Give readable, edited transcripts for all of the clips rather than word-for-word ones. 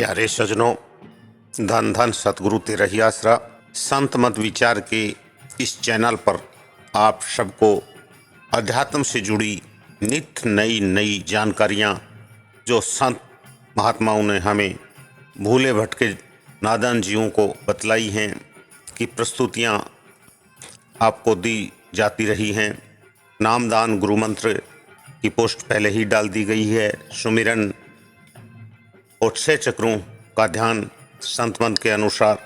प्यारे सजनों, धन धन सतगुरु तेरा ही आसरा संत मत विचार के इस चैनल पर आप सबको अध्यात्म से जुड़ी नित्य नई नई जानकारियाँ जो संत महात्माओं ने हमें भूले भटके नादान जीवों को बतलाई हैं कि प्रस्तुतियाँ आपको दी जाती रही हैं। नामदान गुरु मंत्र की पोस्ट पहले ही डाल दी गई है। सुमिरन और 6 चक्रों का ध्यान संत मंत्र के अनुसार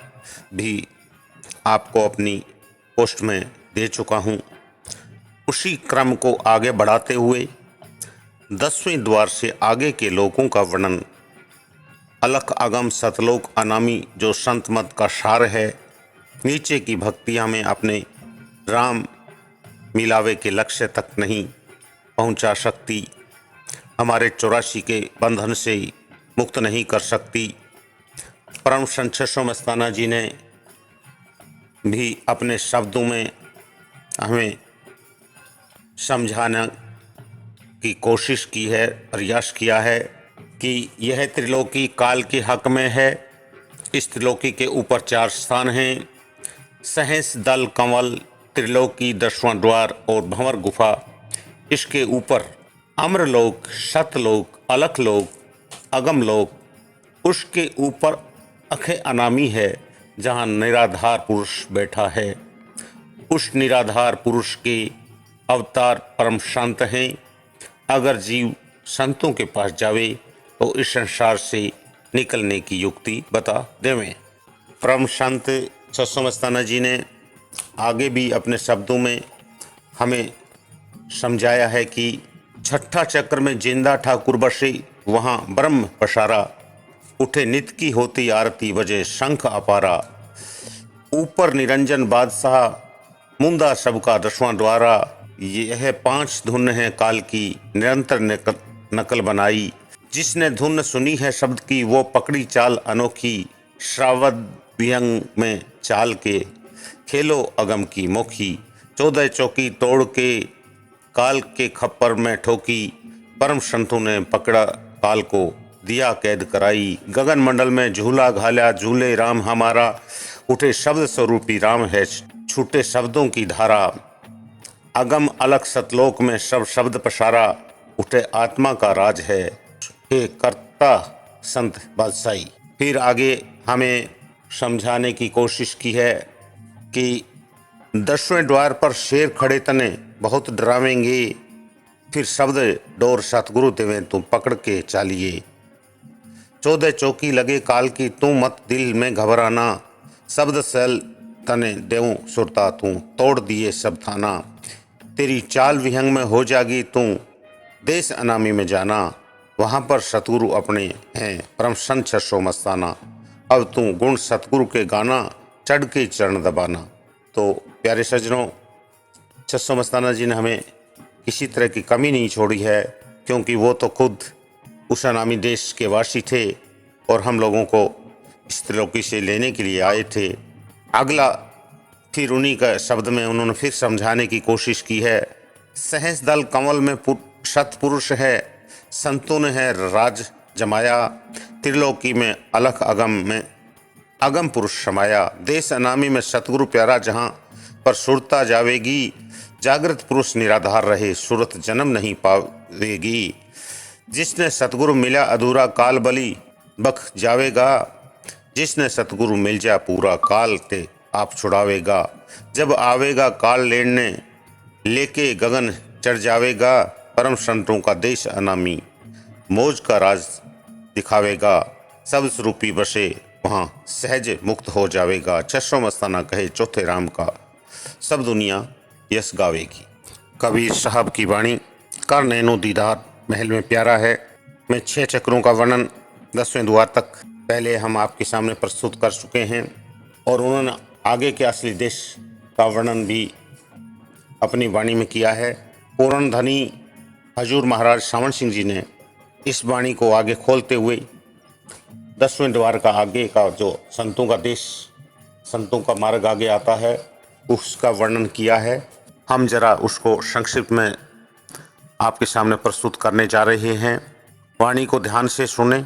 भी आपको अपनी पोस्ट में दे चुका हूँ। उसी क्रम को आगे बढ़ाते हुए 10वें द्वार से आगे के लोगों का वर्णन अलख अगम सतलोक अनामी जो संत मत का सार है। नीचे की भक्ति हमें अपने राम मिलावे के लक्ष्य तक नहीं पहुंचा सकती, हमारे 84 के बंधन से मुक्त नहीं कर सकती। परम संत मस्ताना जी ने भी अपने शब्दों में हमें समझाने की कोशिश की है, प्रयास किया है कि यह त्रिलोकी काल के हक में है। इस त्रिलोकी के ऊपर 4 स्थान हैं: सहस दल कंवल, त्रिलोकी, 10वां द्वार और भंवर गुफा। इसके ऊपर अमरलोक, सतलोक, अलखलोक, अगमलोक। उसके ऊपर अखे अनामी है जहाँ निराधार पुरुष बैठा है। उस निराधार पुरुष के अवतार परम संत हैं। अगर जीव संतों के पास जावे तो इस संसार से निकलने की युक्ति बता देवें। परम संत मस्ताना जी ने आगे भी अपने शब्दों में हमें समझाया है कि 6ठा चक्र में जिंदा ठाकुर बसे, वहाँ ब्रह्म पसारा। उठे नित की होती आरती, बजे शंख अपारा। ऊपर निरंजन बादशाह, मुंदा सबका 10वां द्वारा। यह 5 धुन है काल की, निरंतर नकल बनाई। जिसने धुन सुनी है शब्द की, वो पकड़ी चाल अनोखी। श्रावद विहंग में चाल के, खेलो अगम की मोखी। 14 चौकी तोड़ के, काल के खप्पर में ठोकी। परम संतों ने पकड़ा काल को, दिया कैद कराई। गगन मंडल में झूला घाला, झूले राम हमारा। उठे शब्द स्वरूपी राम है, छूटे शब्दों की धारा। अगम अलग सतलोक में सब शब्द पसारा। उठे आत्मा का राज है, हे कर्ता संत बादशाही। फिर आगे हमें समझाने की कोशिश की है कि 10वें द्वार पर शेर खड़े तने बहुत डरावेंगे। फिर शब्द डोर सतगुरु देवें तुम पकड़ के चालिए। 14 चौकी लगे काल की, तू मत दिल में घबराना। शब्द सैल तने देऊं सुरता, तू तोड़ दिए सब थाना। तेरी चाल विहंग में हो जागी, तू देश अनामी में जाना। वहाँ पर सतगुरु अपने हैं, परम संत मस्ताना। अब तू गुण सतगुरु के गाना, चढ़ के चरण दबाना। तो प्यारे सज्जनों, मस्ताना जी ने हमें किसी तरह की कमी नहीं छोड़ी है, क्योंकि वो तो खुद उस अनामी देश के वासी थे और हम लोगों को इस त्रिलोकी से लेने के लिए आए थे। अगला फिर उन्हीं का शब्द में उन्होंने फिर समझाने की कोशिश की है। सहस दल कंवल में सतपुरुष है, संतों ने है राज जमाया। त्रिलोकी में अलख अगम में अगम पुरुष समाया। देश अनामी में सतगुरु प्यारा, जहाँ पर सुरता जावेगी। जागृत पुरुष निराधार रहे, सूरत जन्म नहीं पावेगी। जिसने सतगुरु मिला अधूरा, काल बलि बख जावेगा। जिसने सतगुरु मिल जा पूरा, काल ते आप छुड़ावेगा। जब आवेगा काल लेने, लेके गगन चढ़ जावेगा। परम संतों का देश अनामी, मौज का राज दिखावेगा। सब स्वरूपी बसे, वहाँ सहज मुक्त हो जावेगा। 600 मस्ताना कहे चौथे राम का, सब दुनिया यश गावेगी। कबीर साहब की वाणी, कर नैनो दीदार महल में प्यारा है में 6 चक्रों का वर्णन 10वें द्वार तक पहले हम आपके सामने प्रस्तुत कर चुके हैं, और उन्होंने आगे के असली देश का वर्णन भी अपनी वाणी में किया है। पूर्ण धनी हजूर महाराज सावन सिंह जी ने इस वाणी को आगे खोलते हुए 10वें द्वार का आगे का जो संतों का देश, संतों का मार्ग आगे आता है, उसका वर्णन किया है। हम जरा उसको संक्षिप्त में आपके सामने प्रस्तुत करने जा रहे हैं। वाणी को ध्यान से सुने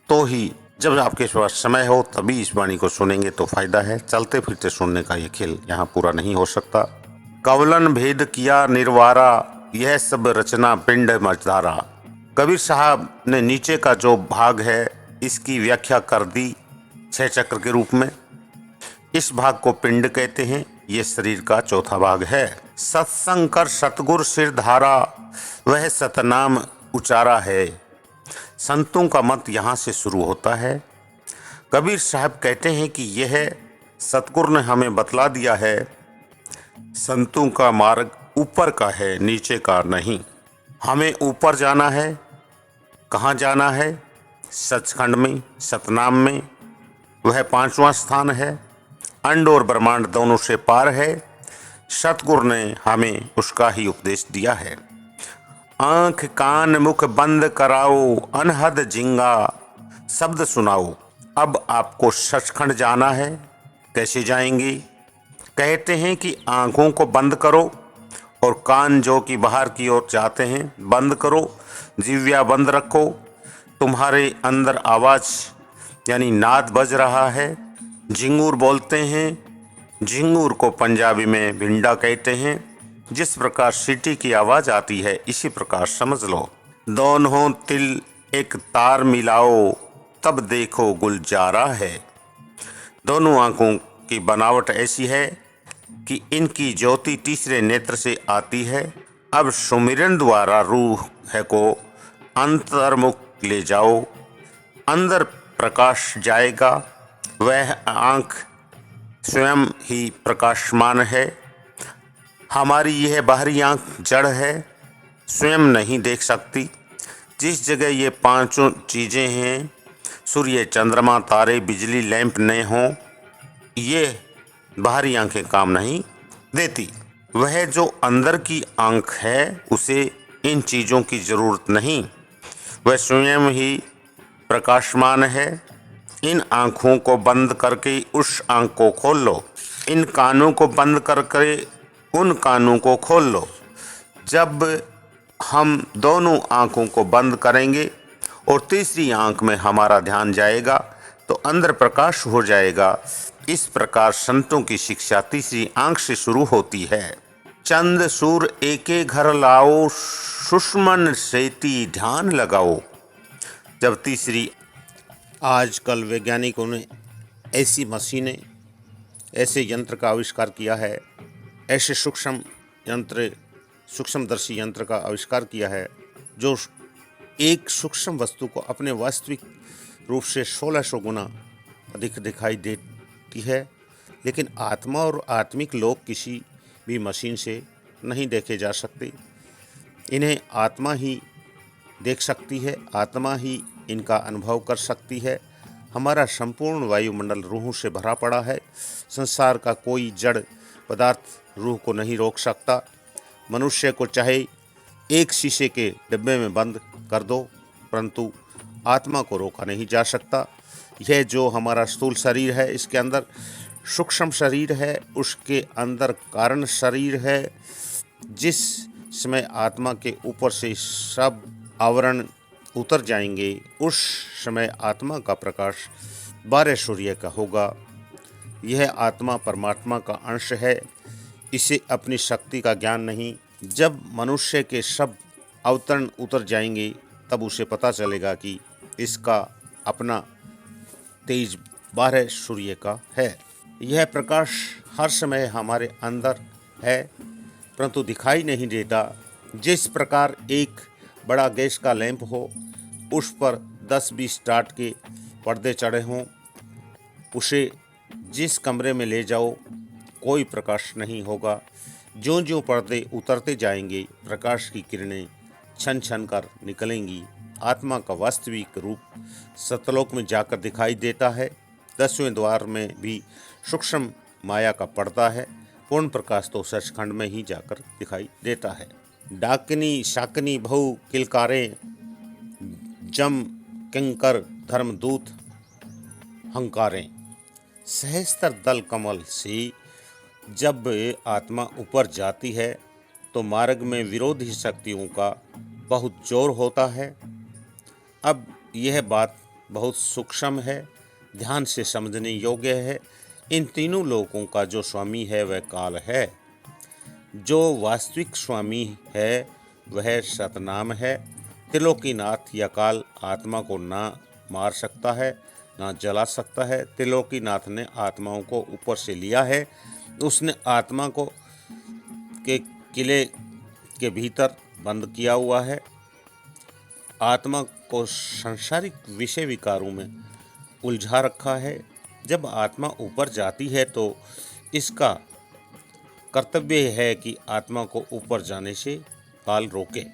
तो ही जब आपके पास समय हो तभी इस वाणी को सुनेंगे तो फायदा है, चलते फिरते सुनने का ये खेल यहाँ पूरा नहीं हो सकता। कवलन भेद किया निर्वारा, यह सब रचना पिंड मझधारा। कबीर साहब ने नीचे का जो भाग है इसकी व्याख्या कर दी 6 चक्र के रूप में। इस भाग को पिंड कहते हैं, ये शरीर का चौथा भाग है। सत्संग कर सतगुर सिर धारा, वह सतनाम उचारा है। संतों का मत यहाँ से शुरू होता है। कबीर साहब कहते हैं कि यह सतगुरु ने हमें बतला दिया है, संतों का मार्ग ऊपर का है, नीचे का नहीं। हमें ऊपर जाना है। कहाँ जाना है? सचखंड में, सतनाम में। वह 5वां स्थान है, अंड और ब्रह्मांड दोनों से पार है। सतगुरु ने हमें उसका ही उपदेश दिया है। आंख कान मुख बंद कराओ, अनहद जिंगा शब्द सुनाओ। अब आपको सचखंड जाना है। कैसे जाएंगे? कहते हैं कि आंखों को बंद करो और कान जो कि बाहर की ओर जाते हैं बंद करो, जिव्या बंद रखो। तुम्हारे अंदर आवाज़ यानी नाद बज रहा है। झिंगूर बोलते हैं। झिंगूर को पंजाबी में भिंडा कहते हैं। जिस प्रकार सीटी की आवाज़ आती है इसी प्रकार समझ लो। दोनों तिल एक तार मिलाओ, तब देखो गुलजारा है। दोनों आंखों की बनावट ऐसी है कि इनकी ज्योति तीसरे नेत्र से आती है। अब सुमिरन द्वारा रूह है को अंतर्मुख ले जाओ, अंदर प्रकाश जाएगा। वह आँख स्वयं ही प्रकाशमान है। हमारी यह बाहरी आँख जड़ है, स्वयं नहीं देख सकती। जिस जगह ये पांचों चीज़ें हैं, सूर्य चंद्रमा तारे बिजली लैंप न हों, ये बाहरी आंखें काम नहीं देती। वह जो अंदर की आंख है उसे इन चीज़ों की ज़रूरत नहीं, वह स्वयं ही प्रकाशमान है। इन आँखों को बंद करके उस आँख को खोल लो, इन कानों को बंद करके उन कानों को खोल लो। जब हम दोनों आँखों को बंद करेंगे और तीसरी आँख में हमारा ध्यान जाएगा तो अंदर प्रकाश हो जाएगा। इस प्रकार संतों की शिक्षा तीसरी आँख से शुरू होती है। चंद सूर एके घर लाओ, सुषमन सेती ध्यान लगाओ। जब तीसरी, आजकल वैज्ञानिकों ने ऐसी मशीनें, ऐसे यंत्र का आविष्कार किया है, ऐसे सूक्ष्मदर्शी यंत्र का आविष्कार किया है जो एक सूक्ष्म वस्तु को अपने वास्तविक रूप से 1600 गुना अधिक दिखाई देती है। लेकिन आत्मा और आत्मिक लोग किसी भी मशीन से नहीं देखे जा सकते। इन्हें आत्मा ही देख सकती है, आत्मा ही इनका अनुभव कर सकती है। हमारा संपूर्ण वायुमंडल रूहों से भरा पड़ा है। संसार का कोई जड़ पदार्थ रूह को नहीं रोक सकता। मनुष्य को चाहे एक शीशे के डिब्बे में बंद कर दो, परंतु आत्मा को रोका नहीं जा सकता। यह जो हमारा स्थूल शरीर है, इसके अंदर सूक्ष्म शरीर है, उसके अंदर कारण शरीर है। जिस समय आत्मा के ऊपर से सब आवरण उतर जाएंगे, उस समय आत्मा का प्रकाश 12 सूर्य का होगा। यह आत्मा परमात्मा का अंश है। इसे अपनी शक्ति का ज्ञान नहीं। जब मनुष्य के सब अवतरण उतर जाएंगे तब उसे पता चलेगा कि इसका अपना तेज 12 सूर्य का है। यह प्रकाश हर समय हमारे अंदर है परंतु दिखाई नहीं देता। जिस प्रकार एक बड़ा गैस का लैंप हो, उस पर 10-20 टाट के पर्दे चढ़े हों, उसे जिस कमरे में ले जाओ कोई प्रकाश नहीं होगा। ज्यों ज्यों पर्दे उतरते जाएंगे प्रकाश की किरणें छन छन कर निकलेंगी। आत्मा का वास्तविक रूप सतलोक में जाकर दिखाई देता है। 10वें द्वार में भी सूक्ष्म माया का पर्दा है। पूर्ण प्रकाश तो सचखंड में ही जाकर दिखाई देता है। डाकिनी शाकिनी बहु किलकारें, जम किंकर धर्मदूत हंकारें। सहस्त्र दल कमल से जब आत्मा ऊपर जाती है तो मार्ग में विरोधी शक्तियों का बहुत जोर होता है। अब यह बात बहुत सूक्ष्म है, ध्यान से समझने योग्य है। इन तीनों लोकों का जो स्वामी है वह काल है। जो वास्तविक स्वामी है वह सतनाम है। त्रिलोकीनाथ या काल आत्मा को ना मार सकता है, ना जला सकता है। त्रिलोकीनाथ ने आत्माओं को ऊपर से लिया है। उसने आत्मा को के किले के भीतर बंद किया हुआ है। आत्मा को सांसारिक विषय विकारों में उलझा रखा है। जब आत्मा ऊपर जाती है तो इसका कर्तव्य है कि आत्मा को ऊपर जाने से काल रोके।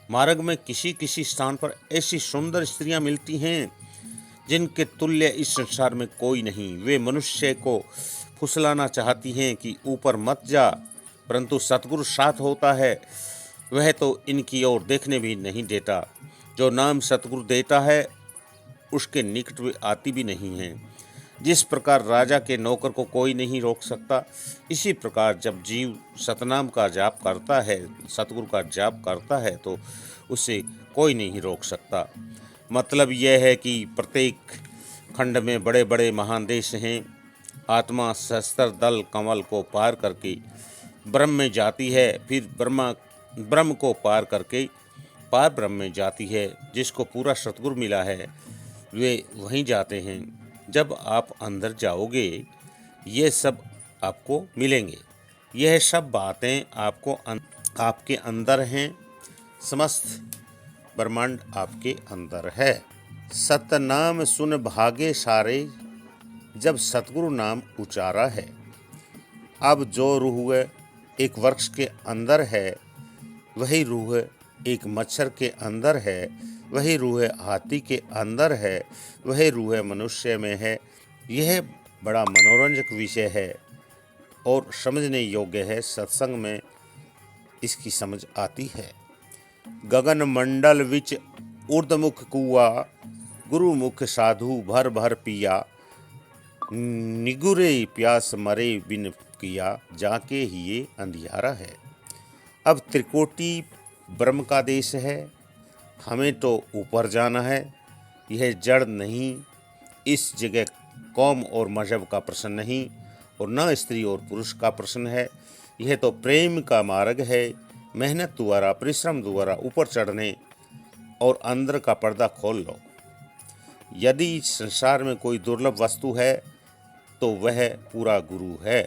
मार्ग में किसी किसी स्थान पर ऐसी सुंदर स्त्रियां मिलती हैं जिनके तुल्य इस संसार में कोई नहीं। वे मनुष्य को फुसलाना चाहती हैं कि ऊपर मत जा, परंतु सतगुरु साथ होता है, वह तो इनकी ओर देखने भी नहीं देता। जो नाम सतगुरु देता है उसके निकट वे आती भी नहीं हैं। जिस प्रकार राजा के नौकर को कोई नहीं रोक सकता, इसी प्रकार जब जीव सतनाम का जाप करता है, सतगुरु का जाप करता है, तो उसे कोई नहीं रोक सकता। मतलब यह है कि प्रत्येक खंड में बड़े बड़े महान देश हैं। आत्मा सहस्त्र दल कमल को पार करके ब्रह्म में जाती है, फिर ब्रह्म को पार करके पार ब्रह्म में जाती है। जिसको पूरा सतगुरु मिला है वे वहीं जाते हैं। जब आप अंदर जाओगे ये सब आपको मिलेंगे। यह सब बातें आपके अंदर हैं। समस्त ब्रह्मांड आपके अंदर है। सतनाम सुन भागे सारे, जब सतगुरु नाम उचारा है। अब जो रूह एक वृक्ष के अंदर है, वही रूह एक मच्छर के अंदर है, वही रूह हाथी के अंदर है, वही रूह मनुष्य में है। यह बड़ा मनोरंजक विषय है और समझने योग्य है। सत्संग में इसकी समझ आती है। गगन मंडल विच ऊर्धमुख कुआ, गुरु मुख साधु भर भर पिया। निगुरे प्यास मरे बिन किया, जाके ही ये अंधियारा है। अब त्रिकोटि ब्रह्म का देश है। हमें तो ऊपर जाना है। यह जड़ नहीं। इस जगह कौम और मजहब का प्रश्न नहीं और न स्त्री और पुरुष का प्रश्न है। यह तो प्रेम का मार्ग है। मेहनत द्वारा, परिश्रम द्वारा ऊपर चढ़ने और अंदर का पर्दा खोल लो। यदि संसार में कोई दुर्लभ वस्तु है तो वह पूरा गुरु है।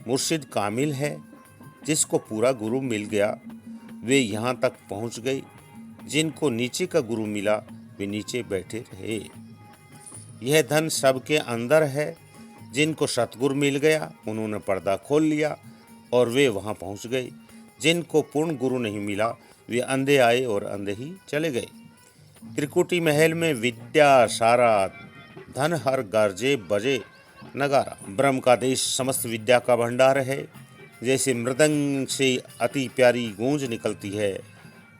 मुर्शिद कामिल है। जिसको पूरा गुरु मिल गया वे यहाँ तक पहुँच गए। जिनको नीचे का गुरु मिला वे नीचे बैठे रहे। यह धन सबके अंदर है। जिनको सतगुरु मिल गया उन्होंने पर्दा खोल लिया और वे वहाँ पहुँच गए। जिनको पूर्ण गुरु नहीं मिला वे अंधे आए और अंधे ही चले गए। त्रिकुटी महल में विद्या सारा, धन हर गर्जे बजे नगारा। ब्रह्म का देश समस्त विद्या का भंडार है। जैसे मृदंग से अति प्यारी गूंज निकलती है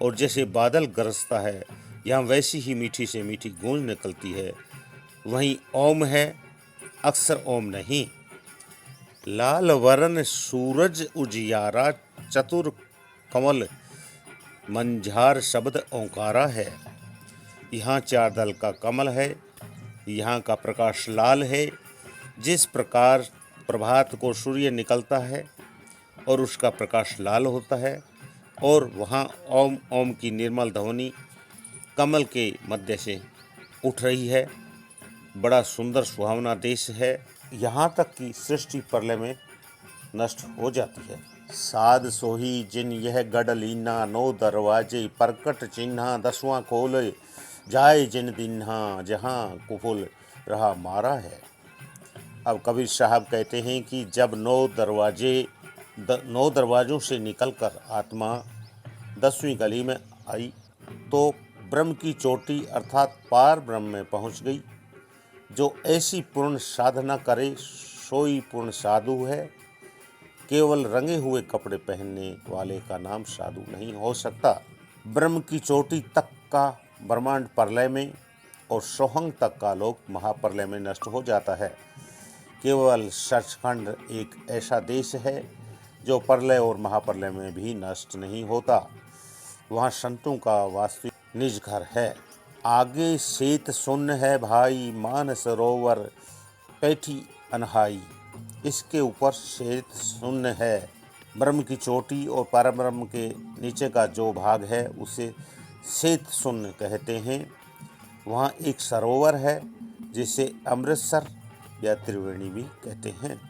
और जैसे बादल गरजता है, यहाँ वैसी ही मीठी से मीठी गूंज निकलती है। वहीं ओम है, अक्सर ओम नहीं। लाल वरण सूरज उजियारा, चतुर कमल मंझार शब्द ओंकारा है। यहाँ 4 दल का कमल है। यहाँ का प्रकाश लाल है। जिस प्रकार प्रभात को सूर्य निकलता है और उसका प्रकाश लाल होता है, और वहाँ ओम ओम की निर्मल ध्वनि कमल के मध्य से उठ रही है। बड़ा सुंदर सुहावना देश है। यहाँ तक कि सृष्टि प्रलय में नष्ट हो जाती है। साध सोही जिन यह गढ़ लीना, 9 दरवाजे प्रकट चिन्हा, 10वां खोल जाए जिन दिन्हा, जहाँ कुफुल रहा मारा है। अब कबीर साहब कहते हैं कि जब 9 दरवाज़ों से निकलकर आत्मा 10वीं गली में आई तो ब्रह्म की चोटी अर्थात पार ब्रह्म में पहुंच गई। जो ऐसी पूर्ण साधना करे सोई पूर्ण साधु है। केवल रंगे हुए कपड़े पहनने वाले का नाम साधु नहीं हो सकता। ब्रह्म की चोटी तक का ब्रह्मांड प्रलय में और सोहंग तक का लोक महाप्रलय में नष्ट हो जाता है। केवल सचखंड एक ऐसा देश है जो प्रलय और महाप्रलय में भी नष्ट नहीं होता। वहाँ संतों का वास्तविक निज घर है। आगे शेत शून्य है भाई, मान सरोवर पैठी अनहाई। इसके ऊपर शेत शून्य है, ब्रह्म की चोटी और परब्रह्म के नीचे का जो भाग है उसे शेत शून्य कहते हैं। वहाँ एक सरोवर है जिसे अमृतसर या त्रिवेणी भी कहते हैं।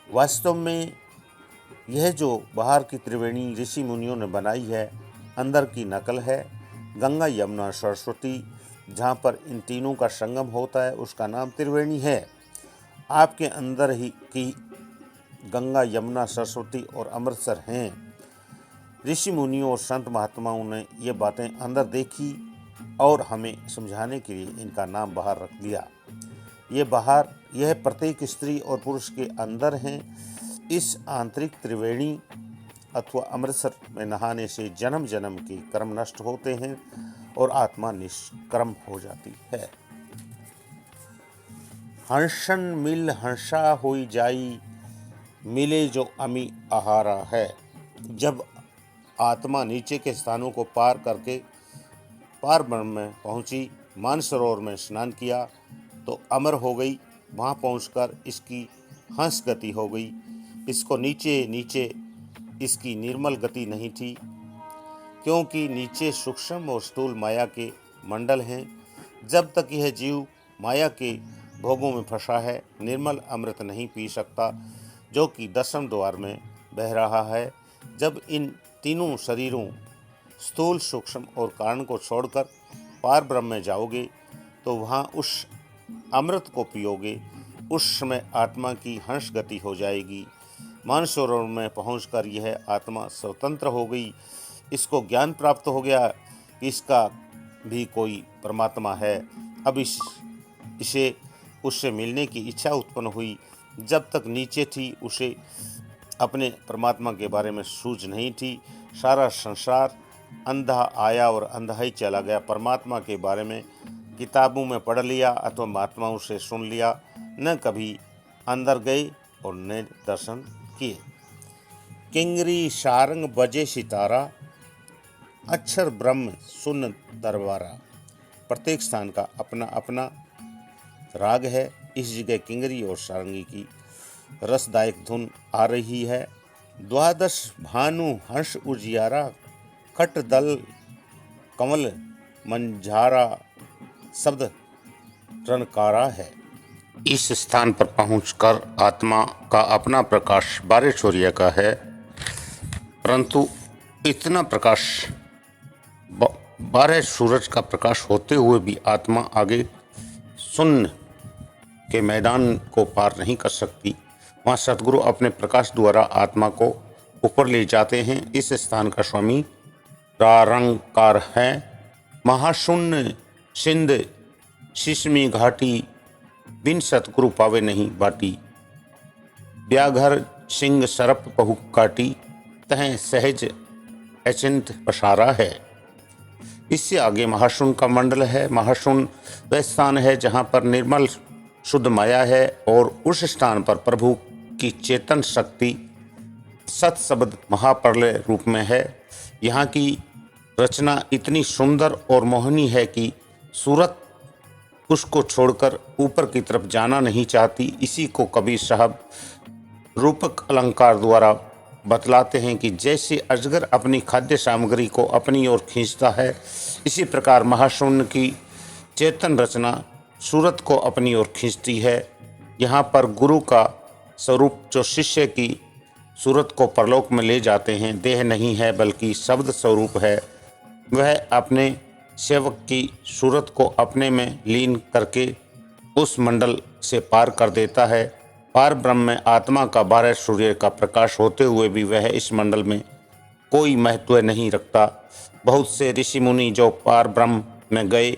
वास्तव में यह जो बाहर की त्रिवेणी ऋषि मुनियों ने बनाई है, अंदर की नकल है। गंगा यमुना सरस्वती जहाँ पर इन तीनों का संगम होता है उसका नाम त्रिवेणी है। आपके अंदर ही की गंगा यमुना सरस्वती और अमृतसर हैं। ऋषि मुनियों और संत महात्माओं ने ये बातें अंदर देखी और हमें समझाने के लिए इनका नाम बाहर रख दिया। यह प्रत्येक स्त्री और पुरुष के अंदर हैं। इस आंतरिक त्रिवेणी अथवा अमृतसर में नहाने से जन्म जन्म के कर्म नष्ट होते हैं और आत्मा निष्कर्म हो जाती है। हंसन मिल हंसा होई जाई, मिले जो अमी आहारा है। जब आत्मा नीचे के स्थानों को पार करके पार ब्रह्म में पहुंची, मानसरोवर में स्नान किया तो अमर हो गई। वहाँ पहुंचकर इसकी हंस गति हो गई। इसको नीचे नीचे इसकी निर्मल गति नहीं थी, क्योंकि नीचे सूक्ष्म और स्थूल माया के मंडल हैं। जब तक यह जीव माया के भोगों में फंसा है, निर्मल अमृत नहीं पी सकता, जो कि दसम द्वार में बह रहा है। जब इन तीनों शरीरों स्थूल, सूक्ष्म और कारण को छोड़कर पार ब्रह्म में जाओगे तो वहाँ उस अमृत को पियोगे। उस समय आत्मा की हंस गति हो जाएगी। मानसरोवर में पहुंचकर यह आत्मा स्वतंत्र हो गई। इसको ज्ञान प्राप्त हो गया कि इसका भी कोई परमात्मा है। अब इसे उससे मिलने की इच्छा उत्पन्न हुई। जब तक नीचे थी उसे अपने परमात्मा के बारे में सूझ नहीं थी। सारा संसार अंधा आया और अंधा ही चला गया। परमात्मा के बारे में किताबों में पढ़ लिया अथवा महात्माओं से सुन लिया, न कभी अंदर गए और न दर्शन किए। किंगरी सारंग बजे सितारा, अक्षर ब्रह्म सुन दरबारा। प्रत्येक स्थान का अपना अपना राग है। इस जगह किंगरी और सारंगी की रसदायक धुन आ रही है। द्वादश भानु हंस उजियारा, खट दल कमल मंझारा, शब्द रणकारा है। इस स्थान पर पहुंचकर आत्मा का अपना प्रकाश 12 सूर्य का है, परंतु इतना प्रकाश 12 सूरज का प्रकाश होते हुए भी आत्मा आगे शून्य के मैदान को पार नहीं कर सकती। वहाँ सद्गुरु अपने प्रकाश द्वारा आत्मा को ऊपर ले जाते हैं। इस स्थान का स्वामी रारंकार है। महाशून्य सिंध शिशमी घाटी, बिन सतगुरु पावे नहीं बाटी। व्याघर सिंह सरप पहु काटी, तह सहज अचिंत पसारा है। इससे आगे महाशून्य का मंडल है। महाशून्य वह स्थान है जहाँ पर निर्मल शुद्ध माया है और उस स्थान पर प्रभु की चेतन शक्ति सत शब्द महाप्रलय रूप में है। यहाँ की रचना इतनी सुंदर और मोहनी है कि सूरत उसको छोड़कर ऊपर की तरफ जाना नहीं चाहती। इसी को कबीर साहब रूपक अलंकार द्वारा बतलाते हैं कि जैसे अजगर अपनी खाद्य सामग्री को अपनी ओर खींचता है, इसी प्रकार महाशून्य की चेतन रचना सूरत को अपनी ओर खींचती है। यहाँ पर गुरु का स्वरूप जो शिष्य की सूरत को परलोक में ले जाते हैं, देह नहीं है बल्कि शब्द स्वरूप है। वह अपने सेवक की सूरत को अपने में लीन करके उस मंडल से पार कर देता है। पार ब्रह्म में आत्मा का 12 सूर्य का प्रकाश होते हुए भी वह इस मंडल में कोई महत्व नहीं रखता। बहुत से ऋषि मुनि जो पार ब्रह्म में गए,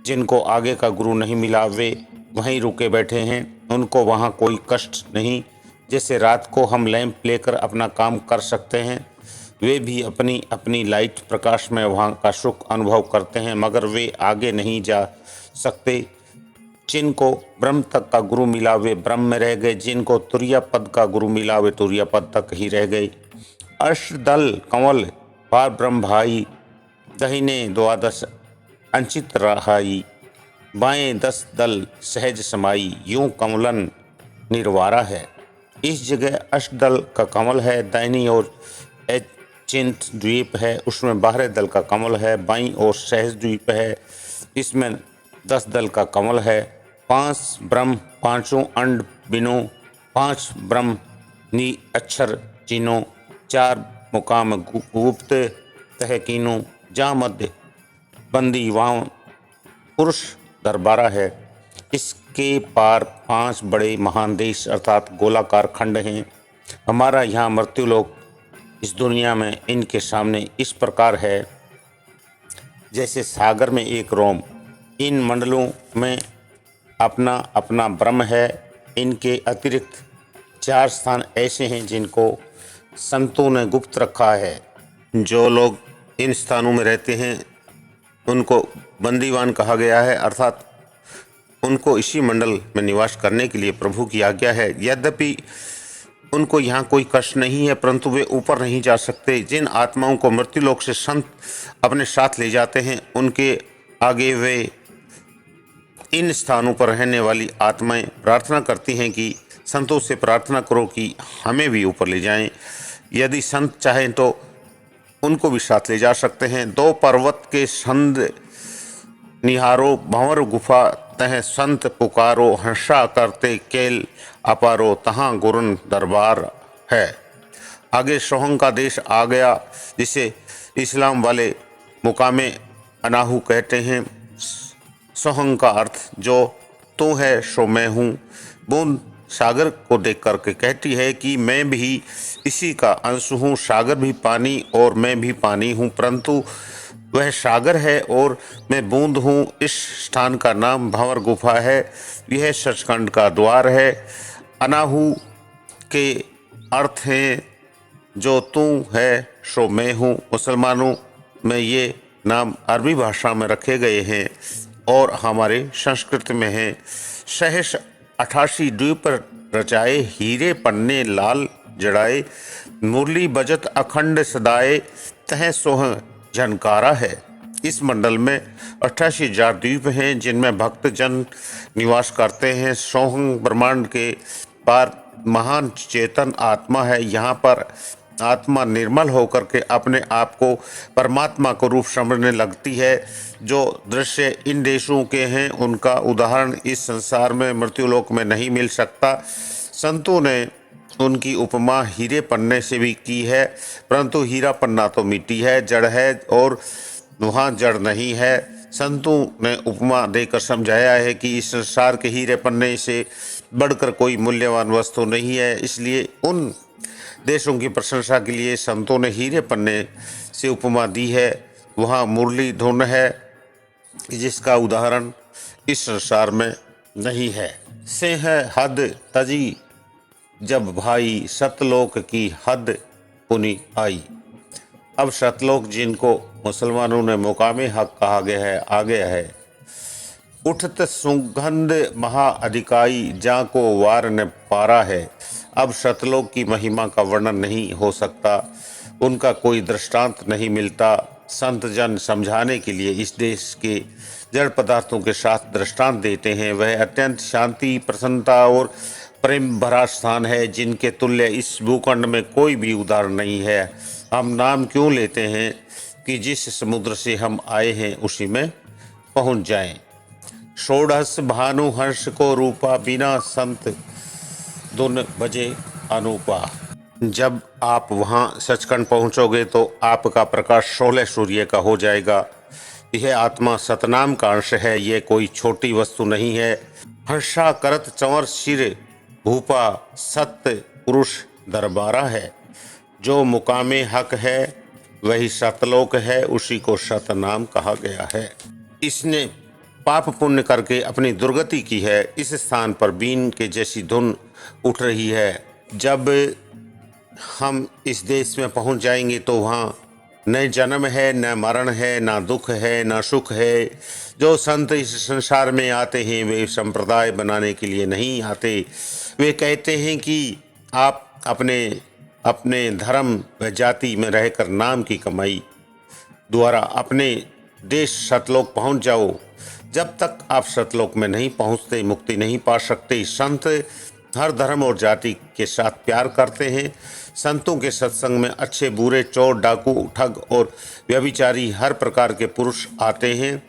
जिनको आगे का गुरु नहीं मिला, वे वहीं रुके बैठे हैं। उनको वहाँ कोई कष्ट नहीं। जैसे रात को हम लैंप लेकर अपना काम कर सकते हैं, वे भी अपनी अपनी लाइट प्रकाश में वहाँ का सुख अनुभव करते हैं, मगर वे आगे नहीं जा सकते। जिनको ब्रह्म तक का गुरु मिला वे ब्रह्म में रह गए, जिनको तुरिया पद का गुरु मिला वे तुरिया पद तक ही रह गए। अष्टदल कंवल पार ब्रह्म भाई, दहिने द्वादश अंचित रहाई, बाएं 10 दल सहज समाई, यूं कमलन निर्वारा है। इस जगह अष्टदल का कमल है, दाहिनी ओर चिंत द्वीप है, उसमें 12 दल का कमल है, बाईं ओर सहज द्वीप है, इसमें 10 दल का कमल है। 5 ब्रह्म, पांचों अंड बिनो, 5 ब्रह्म नि अक्षर चिन्हो, 4 मुकाम गुप्त तह कीनो, जा मध्य बंदी वहाँ पुरुष दरबारा है। इसके पार 5 बड़े महान देश अर्थात गोलाकार खंड हैं। हमारा यहाँ मृत्युलोक इस दुनिया में इनके सामने इस प्रकार है जैसे सागर में एक रोम। इन मंडलों में अपना अपना ब्रह्म है। इनके अतिरिक्त 4 स्थान ऐसे हैं जिनको संतों ने गुप्त रखा है। जो लोग इन स्थानों में रहते हैं उनको बंदीवान कहा गया है, अर्थात उनको इसी मंडल में निवास करने के लिए प्रभु की आज्ञा है। यद्यपि उनको यहाँ कोई कष्ट नहीं है, परंतु वे ऊपर नहीं जा सकते। जिन आत्माओं को मृत्युलोक से संत अपने साथ ले जाते हैं उनके आगे वे इन स्थानों पर रहने वाली आत्माएं प्रार्थना करती हैं कि संतों से प्रार्थना करो कि हमें भी ऊपर ले जाएं। यदि संत चाहें तो उनको भी साथ ले जा सकते हैं। 2 पर्वत के संद निहारो, भंवर गुफा तह संत पुकारो, हंसा करते केल अपारो, तहाँ गुरन दरबार है। आगे सोहंग का देश आ गया, जिसे इस्लाम वाले मुकामे अनाहू कहते हैं। सोहंग का अर्थ जो तू है सो मैं हूँ। बूंद सागर को देख करके कहती है कि मैं भी इसी का अंश हूँ। सागर भी पानी और मैं भी पानी हूँ, परंतु वह सागर है और मैं बूंद हूँ। इस स्थान का नाम भंवर गुफा है। यह सचखंड का द्वार है। अनाहू के अर्थ हैं जो तू है सो मैं हूँ। मुसलमानों में ये नाम अरबी भाषा में रखे गए हैं और हमारे संस्कृत में हैं। सहस 88 द्वीप रचाए, हीरे पन्ने लाल जड़ाए, मुरली बजत अखंड सदाए, तह सोह झनकारा है। इस मंडल में 88,000 द्वीप हैं जिनमें भक्त जन निवास करते हैं। सोहंग ब्रह्मांड के पार महान चेतन आत्मा है। यहाँ पर आत्मा निर्मल होकर के अपने आप को परमात्मा को रूप समझने लगती है। जो दृश्य इन देशों के हैं उनका उदाहरण इस संसार में मृत्युलोक में नहीं मिल सकता। संतों ने उनकी उपमा हीरे पन्ने से भी की है, परंतु हीरा पन्ना तो मिट्टी है, जड़ है और वहाँ जड़ नहीं है। संतों ने उपमा देकर समझाया है कि इस संसार के हीरे पन्ने से बढ़कर कोई मूल्यवान वस्तु नहीं है। इसलिए उन देशों की प्रशंसा के लिए संतों ने हीरे पन्ने से उपमा दी है। वहाँ मुरली धुन है जिसका उदाहरण इस संसार में नहीं है। से है हद तजी जब भाई, सतलोक की हद पुनि आई। अब सतलोक जिनको मुसलमानों ने मुकामे हक कहा गया है आ गया है। उठत सुगंध महा अधिकाई, जा को वार ने पारा है। अब सतलोक की महिमा का वर्णन नहीं हो सकता, उनका कोई दृष्टांत नहीं मिलता। संत जन समझाने के लिए इस देश के जड़ पदार्थों के साथ दृष्टांत देते हैं। वह अत्यंत शांति, प्रसन्नता और प्रेम भरा स्थान है जिनके तुल्य इस भूखंड में कोई भी उदाहरण नहीं है। हम नाम क्यों लेते हैं कि जिस समुद्र से हम आए हैं उसी में पहुंच जाएं। षोडश भानु हर्ष को रूपा, बिना संत धुन बजे अनूपा। जब आप वहाँ सचखंड पहुँचोगे तो आपका प्रकाश 16 सूर्य का हो जाएगा। यह आत्मा सतनाम का अंश है, यह कोई छोटी वस्तु नहीं है। हर्षा करत चंवर सिर भूपा, सत्य पुरुष दरबारा है। जो मुकामे हक है वही सतलोक है, उसी को सतनाम कहा गया है। इसने पाप पुण्य करके अपनी दुर्गति की है। इस स्थान पर बीन के जैसी धुन उठ रही है। जब हम इस देश में पहुंच जाएंगे तो वहाँ न जन्म है, न मरण है, न दुख है, न सुख है। जो संत इस संसार में आते हैं वे संप्रदाय बनाने के लिए नहीं आते। वे कहते हैं कि आप अपने अपने धर्म व जाति में रहकर नाम की कमाई द्वारा अपने देश सतलोक पहुंच जाओ। जब तक आप सतलोक में नहीं पहुंचते मुक्ति नहीं पा सकते। संत हर धर्म और जाति के साथ प्यार करते हैं। संतों के सत्संग में अच्छे बुरे, चोर, डाकू, ठग और व्यभिचारी हर प्रकार के पुरुष आते हैं।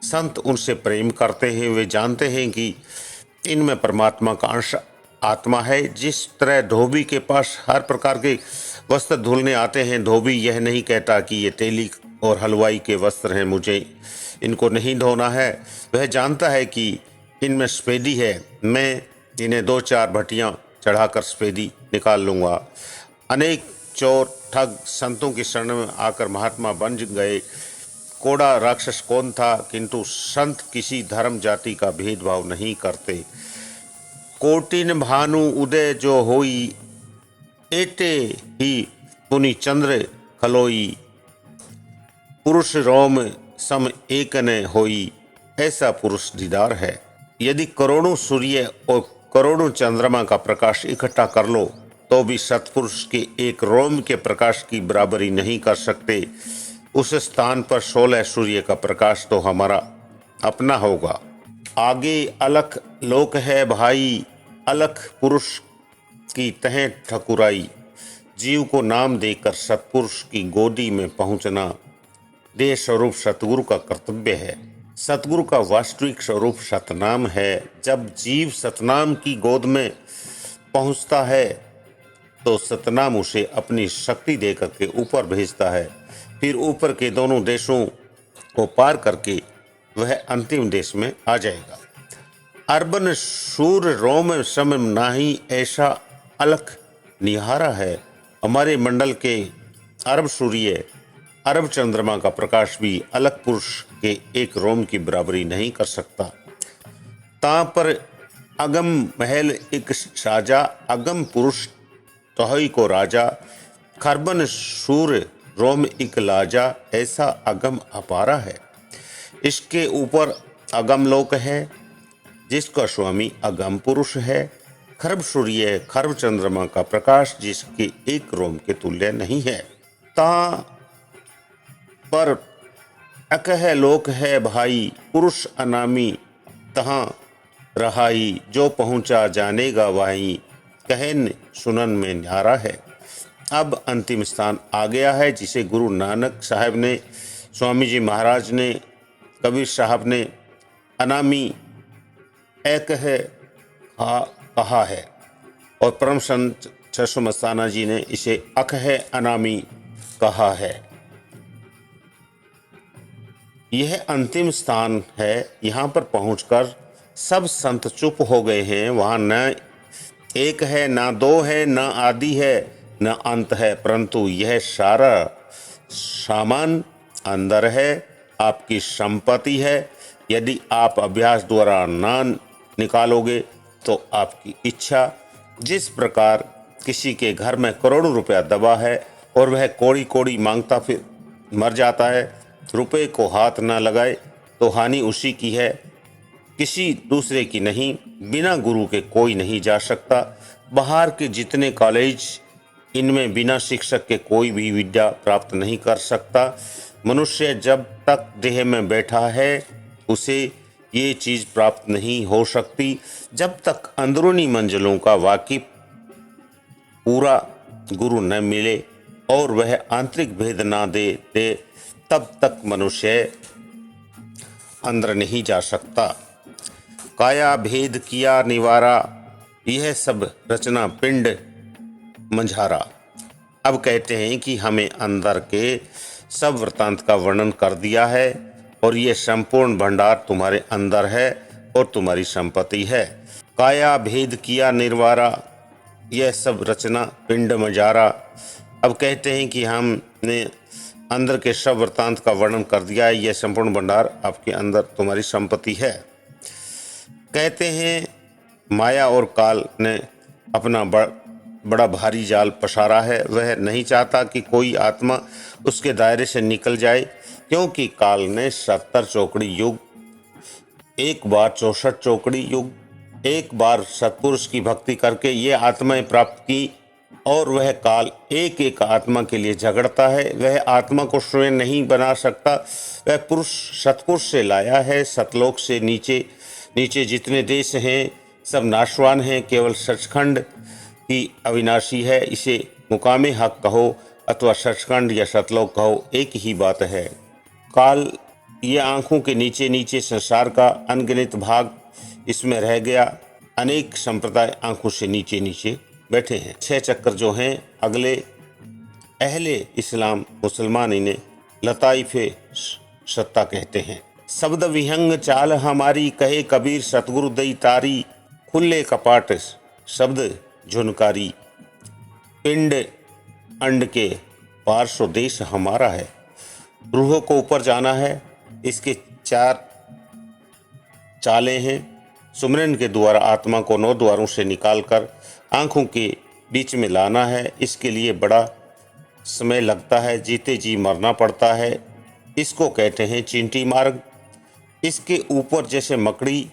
संत उनसे प्रेम करते हैं। वे जानते हैं कि इनमें परमात्मा का अंश आत्मा है। जिस तरह धोबी के पास हर प्रकार के वस्त्र धुलने आते हैं, धोबी यह नहीं कहता कि ये तेली और हलवाई के वस्त्र हैं, मुझे इनको नहीं धोना है। वह जानता है कि इनमें सफेदी है, मैं इन्हें 2-4 भट्टियाँ चढ़ाकर सफेदी निकाल लूँगा। अनेक चोर, ठग संतों की शरण में आकर महात्मा बन गए। कोड़ा राक्षस कौन था, किंतु संत किसी धर्म जाति का भेदभाव नहीं करते। कोटिन भानु उदय जो होई, एटे ही पुनि चंद्र खलोई। पुरुष रोम सम एक न होई, ऐसा पुरुष दीदार है। यदि करोड़ों सूर्य और करोड़ों चंद्रमा का प्रकाश इकट्ठा कर लो तो भी सत्पुरुष के एक रोम के प्रकाश की बराबरी नहीं कर सकते। उस स्थान पर 16 सूर्य का प्रकाश तो हमारा अपना होगा। आगे अलख लोक है भाई, अलख पुरुष की तह ठकुराई। जीव को नाम देकर सत्पुरुष की गोदी में पहुंचना देह स्वरूप सतगुरु का कर्तव्य है। सतगुरु का वास्तविक स्वरूप सतनाम है। जब जीव सतनाम की गोद में पहुंचता है तो सतनाम उसे अपनी शक्ति देकर के ऊपर भेजता है। फिर ऊपर के दोनों देशों को पार करके वह अंतिम देश में आ जाएगा। अर्बन सूर रोम सम नाही, ऐसा अलख निहारा है। हमारे मंडल के अरब सूर्य, अरब चंद्रमा का प्रकाश भी अलग पुरुष के एक रोम की बराबरी नहीं कर सकता। ता पर अगम महल एक साजा, अगम पुरुष तोहई को राजा। खरबन सूर रोम एक लाजा, ऐसा अगम अपारा है। इसके ऊपर अगम लोक है जिसका स्वामी अगम पुरुष है। खरब सूर्य, खरब चंद्रमा का प्रकाश जिसके एक रोम के तुल्य नहीं है। ता पर अकह लोक है भाई, पुरुष अनामी तहाँ रहाई। जो पहुँचा जानेगा वाही, कहन सुनन में न्यारा है। अब अंतिम स्थान आ गया है जिसे गुरु नानक साहब ने, स्वामी जी महाराज ने, कबीर साहब ने अनामी एकह कहा है और परम संत छसो मस्ताना जी ने इसे अकह अनामी कहा है। यह अंतिम स्थान है। यहाँ पर पहुंचकर सब संत चुप हो गए हैं। वहाँ न एक है, ना दो है, ना आदि है, न अंत है, परंतु यह सारा सामान अंदर है, आपकी संपत्ति है। यदि आप अभ्यास द्वारा ना निकालोगे तो आपकी इच्छा। जिस प्रकार किसी के घर में करोड़ों रुपया दबा है और वह कोड़ी कोड़ी मांगता फिर मर जाता है, रुपए को हाथ ना लगाए तो हानि उसी की है, किसी दूसरे की नहीं। बिना गुरु के कोई नहीं जा सकता। बाहर के जितने कॉलेज, इनमें बिना शिक्षक के कोई भी विद्या प्राप्त नहीं कर सकता। मनुष्य जब तक देह में बैठा है उसे ये चीज़ प्राप्त नहीं हो सकती। जब तक अंदरूनी मंजिलों का वाकिफ पूरा गुरु न मिले और वह आंतरिक भेद ना दे तब तक मनुष्य अंदर नहीं जा सकता। काया भेद किया निवारा, यह सब रचना पिंड मंझारा। अब कहते हैं कि हमें अंदर के सब वृत्तांत का वर्णन कर दिया है और ये संपूर्ण भंडार तुम्हारे अंदर है और तुम्हारी संपत्ति है। काया भेद किया निर्वारा, यह सब रचना पिंड मंझारा। अब कहते हैं कि हमने अंदर के सब वृत्तांत का वर्णन कर दिया है, यह संपूर्ण भंडार आपके अंदर तुम्हारी संपत्ति है। कहते हैं माया और काल ने अपना बड़ा भारी जाल पसारा है। वह नहीं चाहता कि कोई आत्मा उसके दायरे से निकल जाए, क्योंकि काल ने 70 चौकड़ी युग, एक बार 64 चौकड़ी युग, एक बार सत्पुरुष की भक्ति करके ये आत्माएं प्राप्त की और वह काल एक एक आत्मा के लिए झगड़ता है। वह आत्मा को स्वयं नहीं बना सकता, वह पुरुष सतपुरुष से लाया है। सतलोक से नीचे नीचे जितने देश हैं सब नाशवान हैं, केवल सचखंड ही अविनाशी है। इसे मुकामे हक कहो अथवा सचखंड या सतलोक कहो, एक ही बात है। काल ये आँखों के नीचे नीचे संसार का अनगिनत भाग इसमें रह गया। अनेक संप्रदाय आँखों से नीचे नीचे बैठे हैं। 6 चक्कर जो हैं अगले अहले इस्लाम मुसलमान इन्हें लताइफे सत्ता कहते हैं। शब्द विहंग चाल हमारी कहे कबीर सतगुरु दई तारी, खुले कपाट शब्द झुनकारी, पिंड अंड के पार सो देश हमारा है। रूह को ऊपर जाना है, इसके 4 चालें हैं। सुमरन के द्वारा आत्मा को 9 द्वारों से निकालकर आँखों के बीच में लाना है। इसके लिए बड़ा समय लगता है, जीते जी मरना पड़ता है। इसको कहते हैं चींटी मार्ग। इसके ऊपर जैसे मकड़ी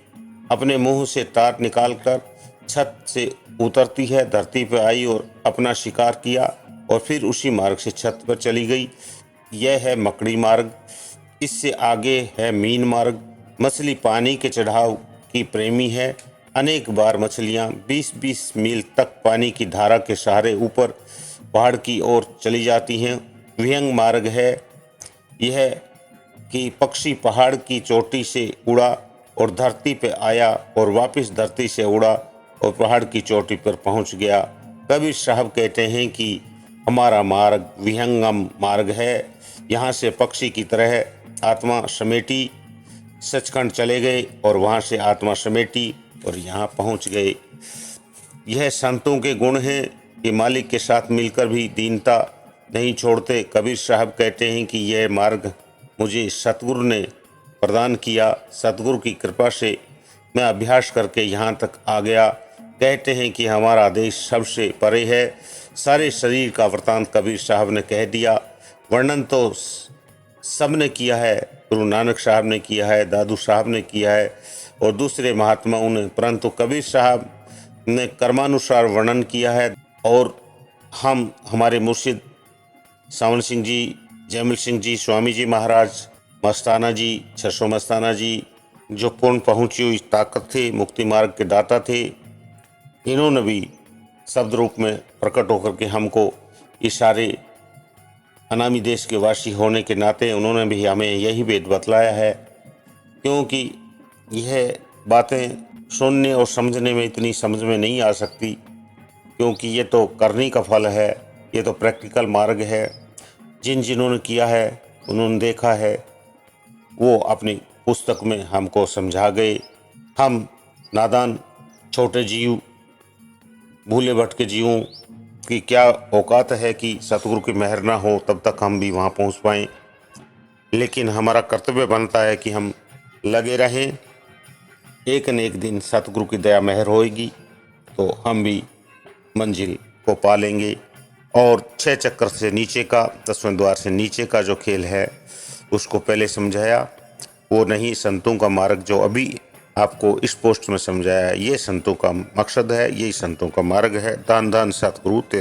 अपने मुंह से तार निकालकर छत से उतरती है, धरती पर आई और अपना शिकार किया और फिर उसी मार्ग से छत पर चली गई, यह है मकड़ी मार्ग। इससे आगे है मीन मार्ग। मछली पानी के चढ़ाव की प्रेमी है। अनेक बार मछलियाँ 20-20 मील तक पानी की धारा के सहारे ऊपर पहाड़ की ओर चली जाती हैं। विहंग मार्ग है यह कि पक्षी पहाड़ की चोटी से उड़ा और धरती पर आया और वापस धरती से उड़ा और पहाड़ की चोटी पर पहुंच गया। कबीर साहब कहते हैं कि हमारा मार्ग विहंगम मार्ग है। यहाँ से पक्षी की तरह आत्मा समेटी सचखंड चले गए और वहाँ से आत्मा समेटी और यहाँ पहुँच गए। यह संतों के गुण हैं कि मालिक के साथ मिलकर भी दीनता नहीं छोड़ते। कबीर साहब कहते हैं कि यह मार्ग मुझे सतगुरु ने प्रदान किया। सतगुरु की कृपा से मैं अभ्यास करके यहाँ तक आ गया। कहते हैं कि हमारा देश सबसे परे है। सारे शरीर का वृतांत कबीर साहब ने कह दिया। वर्णन तो सब ने किया है, गुरु नानक साहब ने किया है, दादू साहब ने किया है और दूसरे महात्माओं ने, परंतु कबीर साहब ने कर्मानुसार वर्णन किया है। और हम हमारे मुर्शिद सावन सिंह जी, जयमल सिंह जी, स्वामी जी महाराज, मस्ताना जी, छसो मस्ताना जी, जो पूर्ण पहुँची हुई ताकत थे, मुक्ति मार्ग के दाता थे, इन्होंने भी शब्द रूप में प्रकट होकर के हमको इशारे अनामी देश के वासी होने के नाते उन्होंने भी हमें यही वेद बतलाया है। क्योंकि यह बातें सुनने और समझने में इतनी समझ में नहीं आ सकती, क्योंकि ये तो करने का फल है, ये तो प्रैक्टिकल मार्ग है। जिन्होंने किया है, उन्होंने देखा है, वो अपनी पुस्तक में हमको समझा गए। हम नादान छोटे जीव, भूले भटके जीवों की क्या औकात है कि सतगुरु की मेहर ना हो तब तक हम भी वहाँ पहुँच पाएँ। लेकिन हमारा कर्तव्य बनता है कि हम लगे रहें। एक न एक दिन सतगुरु की दया मेहर होएगी तो हम भी मंजिल को पा लेंगे। और 6 चक्कर से नीचे का, 10वें द्वार से नीचे का जो खेल है उसको पहले समझाया। वो नहीं संतों का मार्ग जो अभी आपको इस पोस्ट में समझाया है, ये संतों का मकसद है, यही संतों का मार्ग है। दान दान सतगुरु तेरे